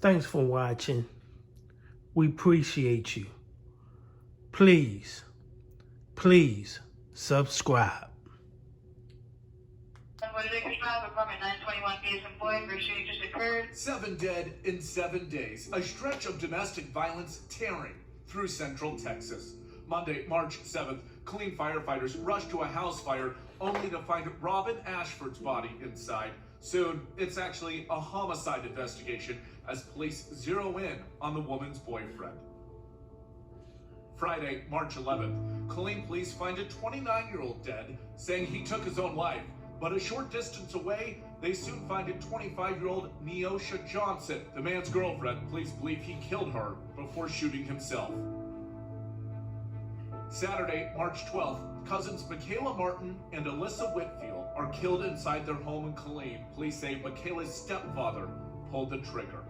Thanks for watching. We appreciate you. Please subscribe. Apartment 921 Basin Boyd, where shooting just occurred. 7 dead in 7 days. A stretch of domestic violence tearing through Central Texas. Monday, March 7th, Killeen firefighters rushed to a house fire only to find Robin Ashford's body inside. Soon, it's actually a homicide investigation as police zero in on the woman's boyfriend. Friday, March 11th, Killeen police find a 29-year-old dead, saying he took his own life. But a short distance away, they soon find a 25-year-old Neosha Johnson. The man's girlfriend, police believe he killed her before shooting himself. Saturday, March 12th, cousins Michaela Martin and Alyssa Whitfield are killed inside their home in Killeen. Police say Michaela's stepfather pulled the trigger.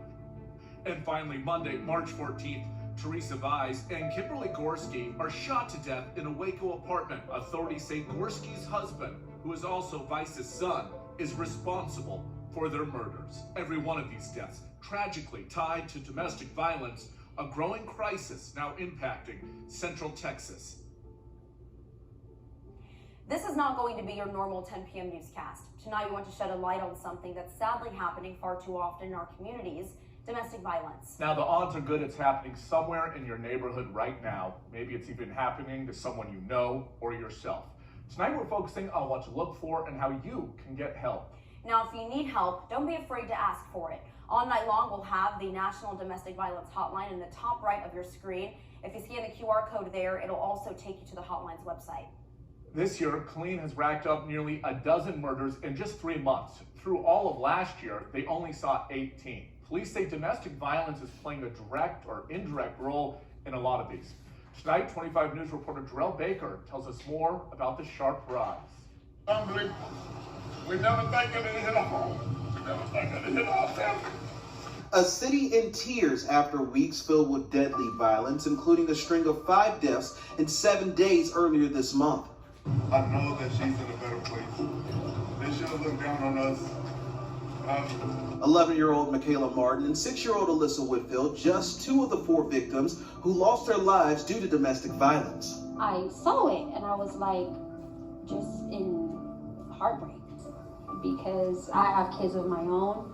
And finally, Monday, March 14th, Teresa Vise and Kimberly Gorski are shot to death in a Waco apartment. Authorities say Gorski's husband, who is also Vice's son, is responsible for their murders. Every one of these deaths tragically tied to domestic violence, a growing crisis now impacting Central Texas. This is not going to be your normal 10 p.m. newscast. Tonight we want to shed a light on something that's sadly happening far too often in our communities: domestic violence. Now, the odds are good it's happening somewhere in your neighborhood right now. Maybe it's even happening to someone you know or yourself. Tonight we're focusing on what to look for and how you can get help. Now, if you need help, don't be afraid to ask for it. All night long, we'll have the National Domestic Violence Hotline in the top right of your screen. If you scan the QR code there, it'll also take you to the hotline's website. This year, Killeen has racked up nearly a dozen murders in just 3 months. Through all of last year, they only saw 18. Police say domestic violence is playing a direct or indirect role in a lot of these. Tonight, 25 News reporter Jarrell Baker tells us more about the sharp rise. Unbelievable. We never think of it hit a home. We never think of it hit our family. A city in tears after weeks filled with deadly violence, including a string of 5 deaths in 7 days earlier this month. I know that she's in a better place. They should have looked down on us. 11-year-old Michaela Martin and 6-year-old Alyssa Whitfield, just 2 of the 4 victims who lost their lives due to domestic violence. I saw it and I was like, just in heartbreak, because I have kids of my own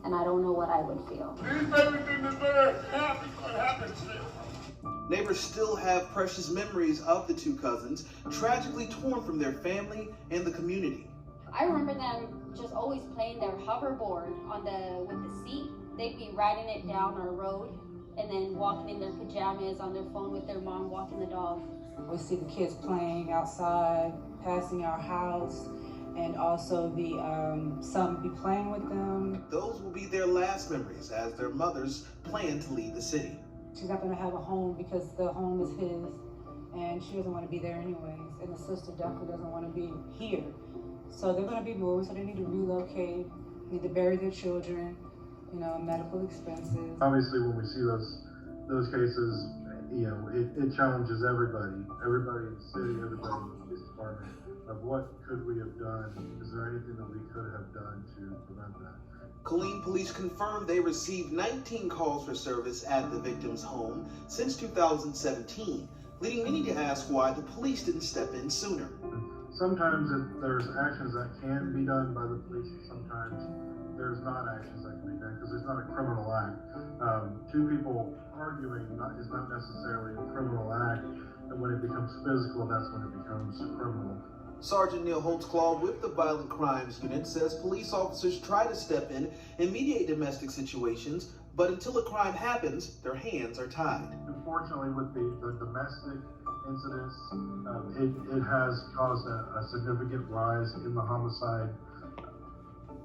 and I don't know what I would feel. These babies didn't deserve half what happened to them. Neighbors still have precious memories of the 2 cousins, tragically torn from their family and the community. I remember them just always playing their hoverboard with the seat. They'd be riding it down our road and then walking in their pajamas on their phone with their mom walking the dog. We see the kids playing outside, passing our house, and also the some be playing with them. Those will be their last memories as their mothers plan to leave the city. She's not going to have a home because the home is his, and she doesn't want to be there anyways, and the sister definitely doesn't want to be here. So they're going to be moving, so they need to relocate, need to bury their children, medical expenses. Obviously, when we see those cases, it challenges everybody in the city, everybody in the police department, of what could we have done? Is there anything that we could have done to prevent that? Killeen police confirmed they received 19 calls for service at the victim's home since 2017, leading many to ask why the police didn't step in sooner. Sometimes there's actions that can be done by the police, sometimes there's not actions that can be done because it's not a criminal act. 2 people arguing is not necessarily a criminal act, and when it becomes physical, that's when it becomes criminal. Sergeant Neil Holtzclaw with the Violent Crimes Unit says police officers try to step in and mediate domestic situations, but until a crime happens, their hands are tied. Unfortunately, with the domestic incidents, it has caused a significant rise in the homicide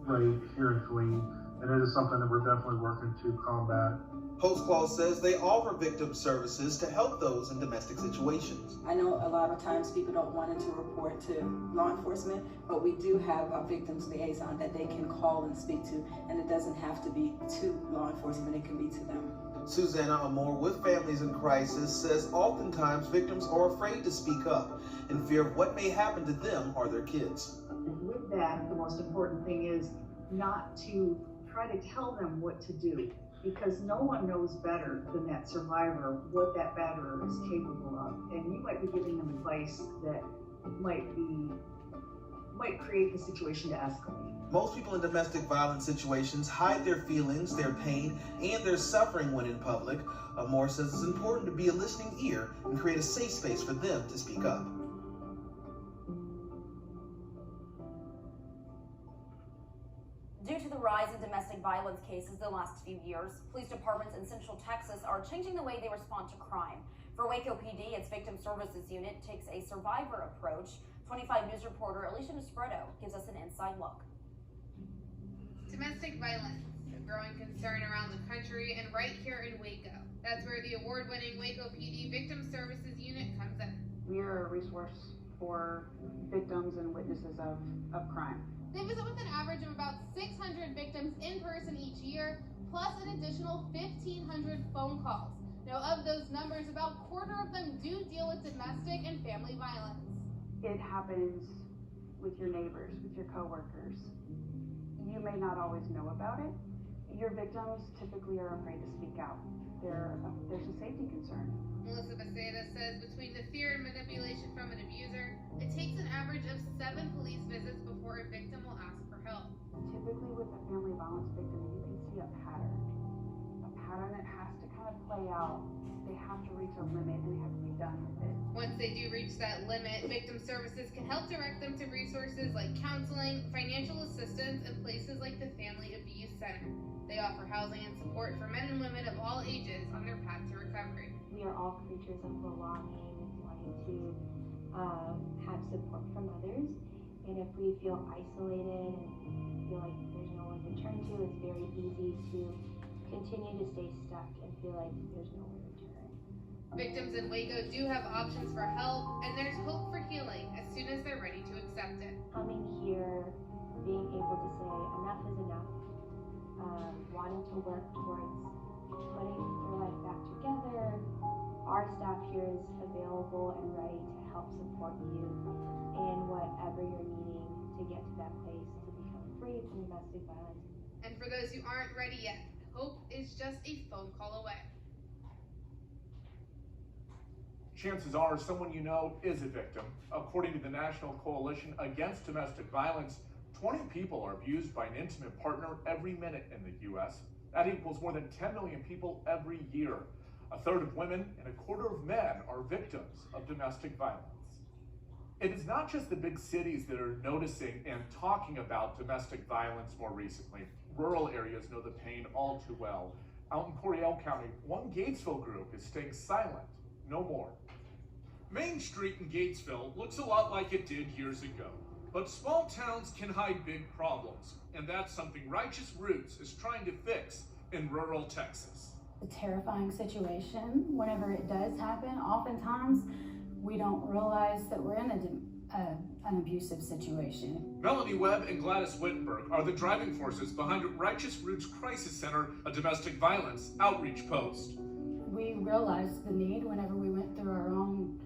rate here in Killeen, and it is something that we're definitely working to combat. Holtzclaw says they offer victim services to help those in domestic situations. I know a lot of times people don't want to report to law enforcement, but we do have a victims liaison that they can call and speak to, and it doesn't have to be to law enforcement, it can be to them. Susanna Amore with Families in Crisis says oftentimes victims are afraid to speak up in fear of what may happen to them or their kids. With that, the most important thing is not to try to tell them what to do. because no one knows better than that survivor what that batterer is capable of. And you might be giving them advice that might create the situation to escalate. Most people in domestic violence situations hide their feelings, their pain, and their suffering when in public. Amor says it's important to be a listening ear and create a safe space for them to speak up. Due to the rise in domestic violence cases the last few years, police departments in Central Texas are changing the way they respond to crime. For Waco PD, its Victim Services Unit takes a survivor approach. 25 News reporter Alicia Nespreto gives us an inside look. Domestic violence, a growing concern around the country and right here in Waco. That's where the award-winning Waco PD Victim Services Unit comes in. We are a resource for victims and witnesses of crime. They visit with an average of about 600 victims in person each year, plus an additional 1,500 phone calls. Now, of those numbers, about a quarter of them do deal with domestic and family violence. It happens with your neighbors, with your coworkers. You may not always know about it. Your victims typically are afraid to speak out. There's a safety concern. Melissa Beceda says between the fear and manipulation from an abuser, it takes an average of 7 police visits before a victim will ask for help. Typically with a family violence victim, you can see a pattern that has to kind of play out. They have to reach a limit and they have to be done with it. Once they do reach that limit, Victim Services can help direct them to resources like counseling, financial assistance, and places like the Family Abuse Center. They offer housing and support for men and women of all ages on their path to recovery. We are all creatures of belonging and wanting to have support from others. And if we feel isolated and feel like there's no one to turn to, it's very easy to continue to stay stuck and feel like there's nowhere to turn. Victims in Waco do have options for help, and there's hope for healing as soon as they're ready to accept it. Coming here, being able to say enough is enough, wanting to work towards putting your life back together. Our staff here is available and ready to help support you in whatever you're needing to get to that place to become free from domestic violence. And for those who aren't ready yet, hope is just a phone call away. Chances are someone you know is a victim. According to the National Coalition Against Domestic Violence, 20 people are abused by an intimate partner every minute in the U.S. That equals more than 10 million people every year. A third of women and a quarter of men are victims of domestic violence. It is not just the big cities that are noticing and talking about domestic violence more recently. Rural areas know the pain all too well. Out in Coryell County, one Gatesville group is staying silent. No more. Main Street in Gatesville looks a lot like it did years ago. But small towns can hide big problems, and that's something Righteous Roots is trying to fix in rural Texas. A terrifying situation. Whenever it does happen, oftentimes we don't realize that we're in an abusive situation. Melanie Webb and Gladys Wittenberg are the driving forces behind Righteous Roots Crisis Center, a domestic violence outreach post. We realized the need whenever we went through our own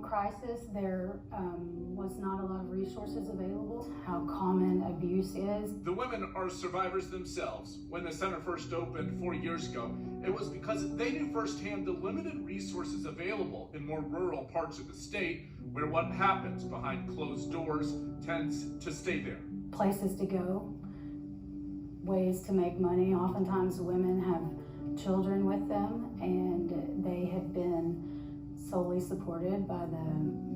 crisis. There was not a lot of resources available, how common abuse is. The women are survivors themselves. When the center first opened 4 years ago, it was because they knew firsthand the limited resources available in more rural parts of the state, where what happens behind closed doors tends to stay there. Places to go, ways to make money. Oftentimes women have children with them, and they have been solely supported by the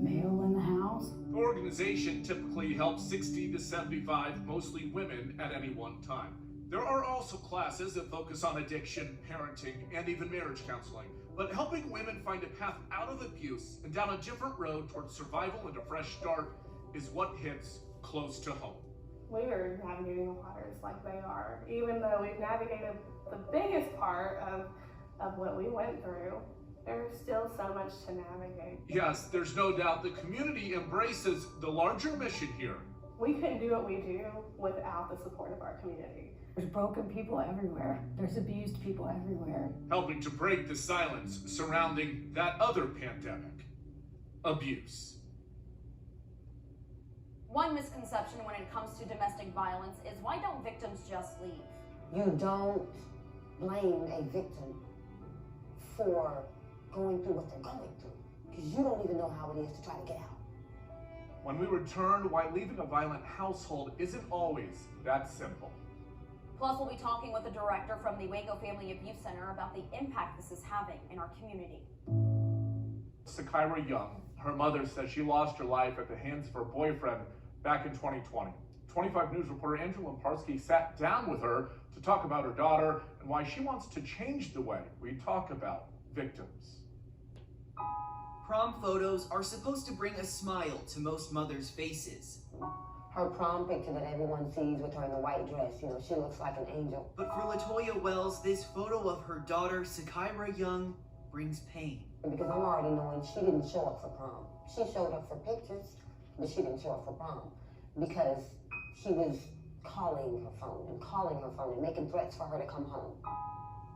male in the house. The organization typically helps 60 to 75, mostly women, at any one time. There are also classes that focus on addiction, parenting, and even marriage counseling. But helping women find a path out of abuse and down a different road towards survival and a fresh start is what hits close to home. We are navigating the waters like they are. Even though we've navigated the biggest part of what we went through, there's still so much to navigate. Yes, there's no doubt the community embraces the larger mission here. We couldn't do what we do without the support of our community. There's broken people everywhere. There's abused people everywhere. Helping to break the silence surrounding that other pandemic, abuse. One misconception when it comes to domestic violence is, why don't victims just leave? You don't blame a victim for going through what they're going through, because you don't even know how it is to try to get out. When we return, why leaving a violent household isn't always that simple. Plus, we'll be talking with the director from the Waco Family Abuse Center about the impact this is having in our community. Sakaira Young, her mother says she lost her life at the hands of her boyfriend back in 2020. 25 News reporter Angela Lemparski sat down with her to talk about her daughter and why she wants to change the way we talk about victims. Prom photos are supposed to bring a smile to most mothers' faces. Her prom picture that everyone sees with her in the white dress, you know, she looks like an angel. But for LaToya Wells, this photo of her daughter, Sakaira Young, brings pain. Because I'm already knowing she didn't show up for prom. She showed up for pictures, but she didn't show up for prom because she was calling her phone and making threats for her to come home.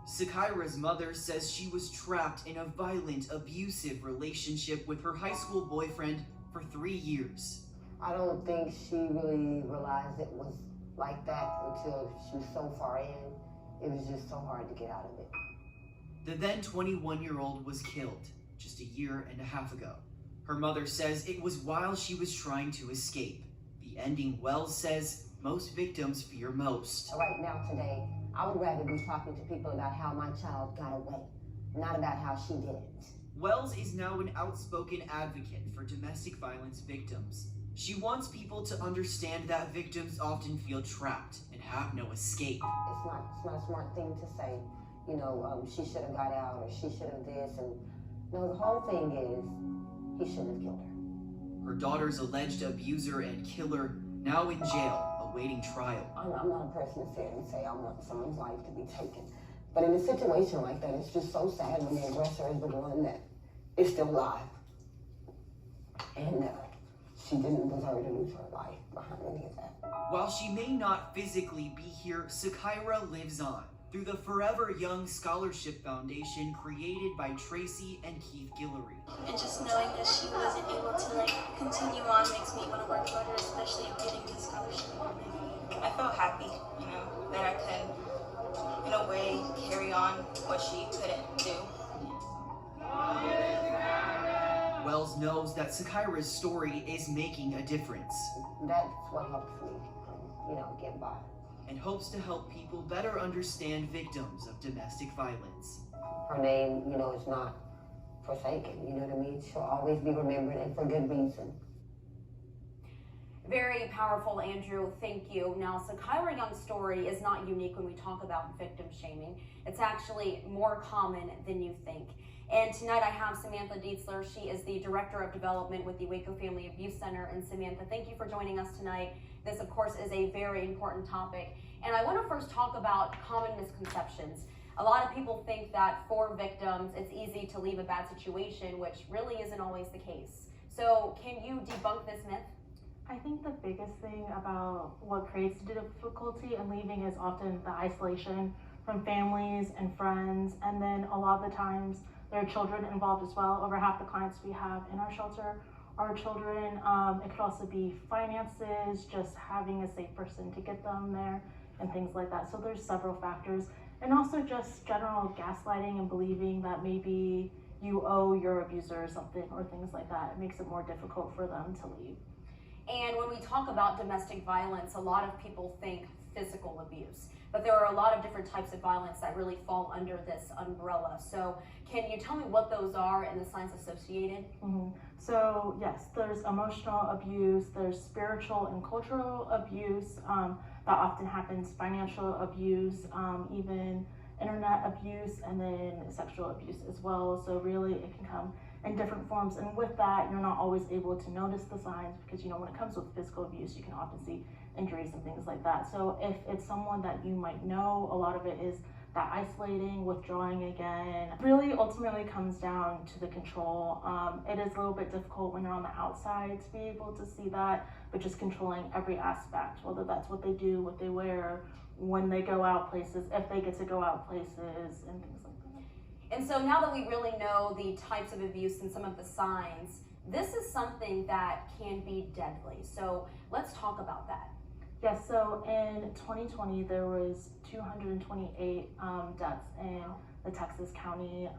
Sakaira's mother says she was trapped in a violent, abusive relationship with her high school boyfriend for 3 years. I don't think she really realized it was like that until she was so far in. It was just so hard to get out of it. The then 21-year-old was killed just a year and a half ago. Her mother says it was while she was trying to escape. The ending Wells says most victims fear most. Right now, today, I would rather be talking to people about how my child got away, not about how she did it. Wells is now an outspoken advocate for domestic violence victims. She wants people to understand that victims often feel trapped and have no escape. It's not a smart thing to say, you know, she should have got out or she should have this. And no, the whole thing is, he shouldn't have killed her. Her daughter's alleged abuser and killer now in jail, awaiting trial. I'm not a person to sit and say I want someone's life to be taken. But in a situation like that, it's just so sad when the aggressor is the one that is still alive. And she didn't deserve to lose her life behind any of that. While she may not physically be here, Sakaira lives on through the Forever Young Scholarship Foundation created by Tracy and Keith Guillory. And just knowing that she wasn't able to continue on makes me want to work for her, especially of getting the scholarship. I felt happy, you know, that I could, in a way, carry on what she couldn't do. Wells knows that Sakaira's story is making a difference. That's what helps me, you know, get by. And hopes to help people better understand victims of domestic violence. Her name, you know, is not forsaken, you know what I mean? She'll always be remembered, and for good reason. Very powerful, Andrew. Thank you. Now, Sakaira Young's story is not unique when we talk about victim shaming. It's actually more common than you think. And tonight I have Samantha Dietzler. She is the Director of Development with the Waco Family Abuse Center. And Samantha, thank you for joining us tonight. This, of course, is a very important topic. And I want to first talk about common misconceptions. A lot of people think that for victims, it's easy to leave a bad situation, which really isn't always the case. So can you debunk this myth? I think the biggest thing about what creates the difficulty in leaving is often the isolation from families and friends, and then a lot of the times there are children involved as well. Over half the clients we have in our shelter are children. It could also be finances, just having a safe person to get them there, and things like that. So there's several factors, and also just general gaslighting and believing that maybe you owe your abuser something or things like that. It makes it more difficult for them to leave. And when we talk about domestic violence, a lot of people think physical abuse, but there are a lot of different types of violence that really fall under this umbrella. So can you tell me what those are and the signs associated? So yes, there's emotional abuse, there's spiritual and cultural abuse that often happens, financial abuse, even internet abuse, and then sexual abuse as well. So really it can come in different forms, and with that you're not always able to notice the signs, because you know when it comes with physical abuse you can often see injuries and things like that. So if it's someone that you might know, a lot of it is that isolating, withdrawing again. Really ultimately comes down to the control. It is a little bit difficult when you're on the outside to be able to see that, but just controlling every aspect, whether that's what they do, what they wear, when they go out places, if they get to go out places, and things like that. And so now that we really know the types of abuse and some of the signs, this is something that can be deadly. So let's talk about that. Yes, so in 2020, there was 228 deaths in the Texas County,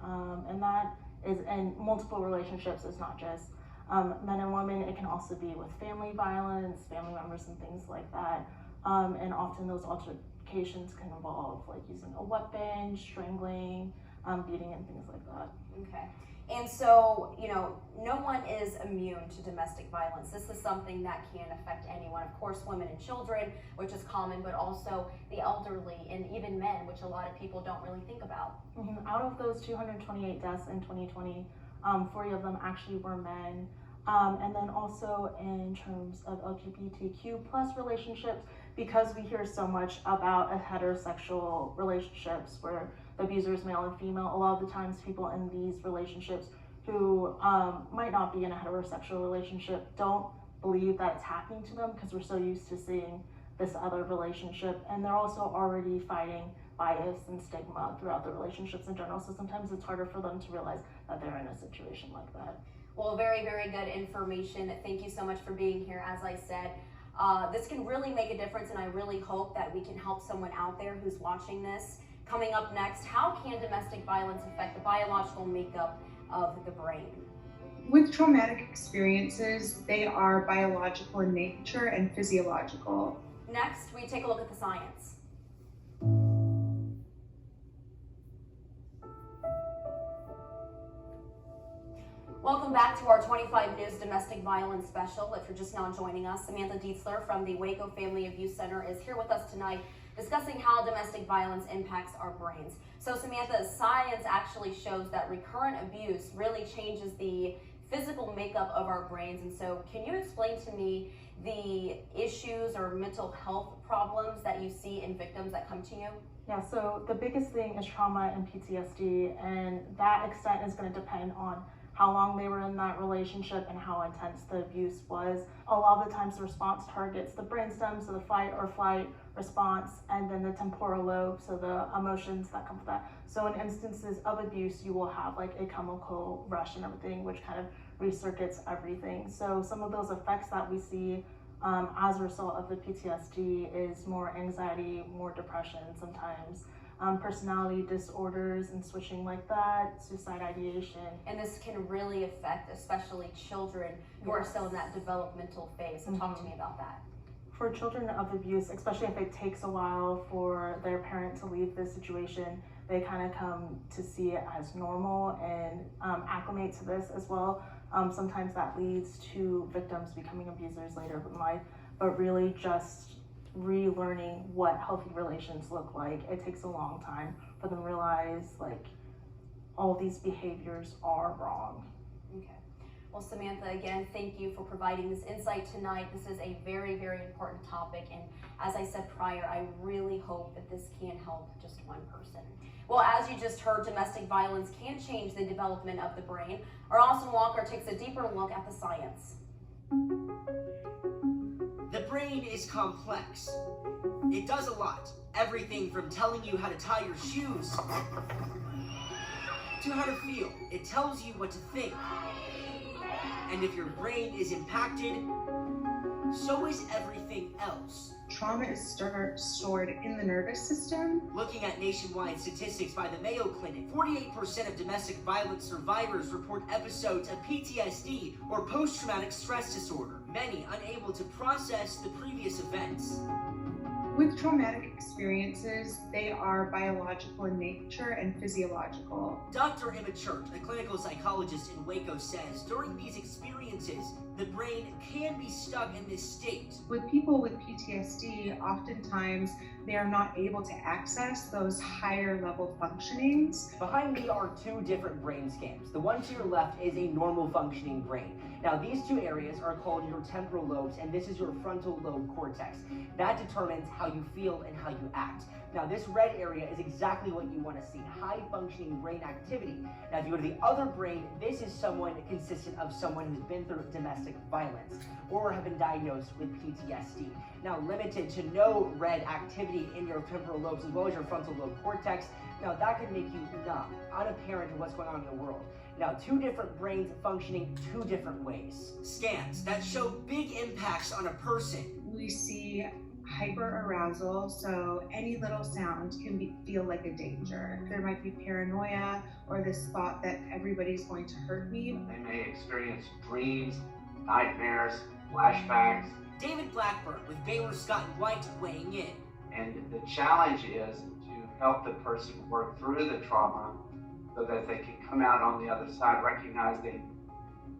and that is in multiple relationships. It's not just men and women. It can also be with family violence, family members and things like that. And often those altercations can involve like using a weapon, strangling, beating and things like that. Okay. And so, you know, no one is immune to domestic violence. This is something that can affect anyone. Of course, women and children, which is common, but also the elderly and even men, which a lot of people don't really think about. Mm-hmm. Out of those 228 deaths in 2020, 40 of them actually were men. And then also in terms of LGBTQ plus relationships, because we hear so much about a heterosexual relationships where the abuser is male and female, a lot of the times people in these relationships who might not be in a heterosexual relationship don't believe that it's happening to them because we're so used to seeing this other relationship, and they're also already fighting bias and stigma throughout the relationships in general, so sometimes it's harder for them to realize that they're in a situation like that. Well, very, very good information. Thank you so much for being here. As I said, this can really make a difference, and I really hope that we can help someone out there who's watching this. Coming up next, how can domestic violence affect the biological makeup of the brain? With traumatic experiences, they are biological in nature and physiological. Next, we take a look at the science. Welcome back to our 25 News Domestic Violence Special. If you're just now joining us, Samantha Dietzler from the Waco Family Abuse Center is here with us tonight discussing how domestic violence impacts our brains. So Samantha, science actually shows that recurrent abuse really changes the physical makeup of our brains. And so can you explain to me the issues or mental health problems that you see in victims that come to you? Yeah, so the biggest thing is trauma and PTSD, and that extent is going to depend on how long they were in that relationship and how intense the abuse was. A lot of the times the response targets the brainstem, so the fight or flight response, and then the temporal lobe, so the emotions that come with that. So in instances of abuse, you will have like a chemical rush and everything, which kind of recircuits everything. So some of those effects that we see as a result of the PTSD is more anxiety, more depression sometimes, personality disorders and switching like that, suicide ideation. And this can really affect especially children who are still in that developmental phase. So talk to me about that. For children of abuse, especially if it takes a while for their parent to leave the situation, they kind of come to see it as normal and acclimate to this as well. Sometimes that leads to victims becoming abusers later in life, but really just relearning what healthy relations look like. It takes a long time for them to realize like all these behaviors are wrong. Okay. Well, Samantha, again, thank you for providing this insight tonight. This is a very, very important topic, and as I said prior, I really hope that this can help just one person. Well, as you just heard, domestic violence can change the development of the brain. Our Austin Walker takes a deeper look at the science. The brain is complex. It does a lot. Everything from telling you how to tie your shoes to how to feel. It tells you what to think. And if your brain is impacted, so is everything else. Trauma is stored in the nervous system. Looking at nationwide statistics by the Mayo Clinic, 48% of domestic violence survivors report episodes of PTSD or post-traumatic stress disorder, many unable to process the previous events. With traumatic experiences, they are biological in nature and physiological. Dr. Emma Church, a clinical psychologist in Waco, says during these experiences, the brain can be stuck in this state. With people with PTSD, oftentimes they are not able to access those higher level functionings. Behind me are two different brain scans. The one to your left is a normal functioning brain. Now, these two areas are called your temporal lobes, and this is your frontal lobe cortex. That determines how you feel and how you act. Now, this red area is exactly what you want to see, high-functioning brain activity. Now, if you go to the other brain, this is someone consistent of someone who's been through domestic violence or have been diagnosed with PTSD. Now, limited to no red activity in your temporal lobes as well as your frontal lobe cortex. Now, that can make you numb, unapparent to what's going on in the world. Now, two different brains functioning two different ways. Scans that show big impacts on a person. We see hyperarousal, so any little sound can feel like a danger. There might be paranoia or this thought that everybody's going to hurt me. They may experience dreams, nightmares, flashbacks. David Blackburn with Baylor Scott and White weighing in. And the challenge is to help the person work through the trauma so that they can come out on the other side recognizing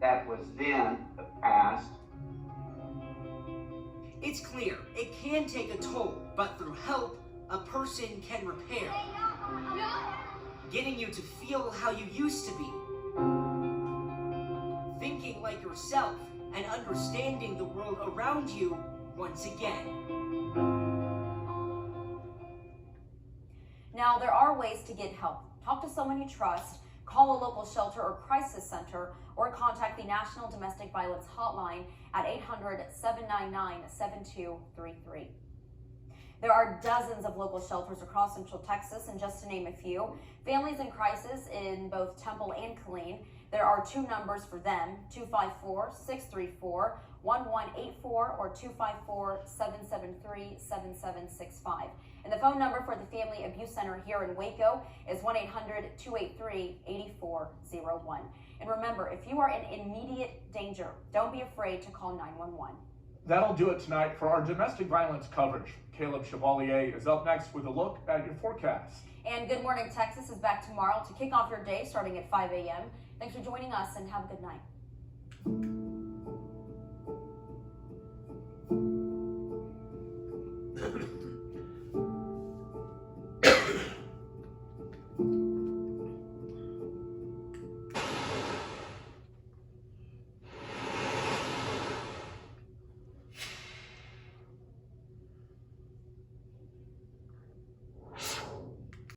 that was then the past. It's clear it can take a toll, but through help, a person can repair. Getting you to feel how you used to be. Thinking like yourself and understanding the world around you once again. Now, there are ways to get help. Talk to someone you trust, call a local shelter or crisis center, or contact the National Domestic Violence Hotline at 800-799-7233. There are dozens of local shelters across Central Texas, and just to name a few, families in crisis in both Temple and Killeen, there are two numbers for them, 254-634-1184 or 254-773-7765. And the phone number for the Family Abuse Center here in Waco is 1-800-283-8401. And remember, if you are in immediate danger, don't be afraid to call 911. That'll do it tonight for our domestic violence coverage. Caleb Chevalier is up next with a look at your forecast. And Good Morning Texas is back tomorrow to kick off your day starting at 5 a.m. Thanks for joining us and have a good night.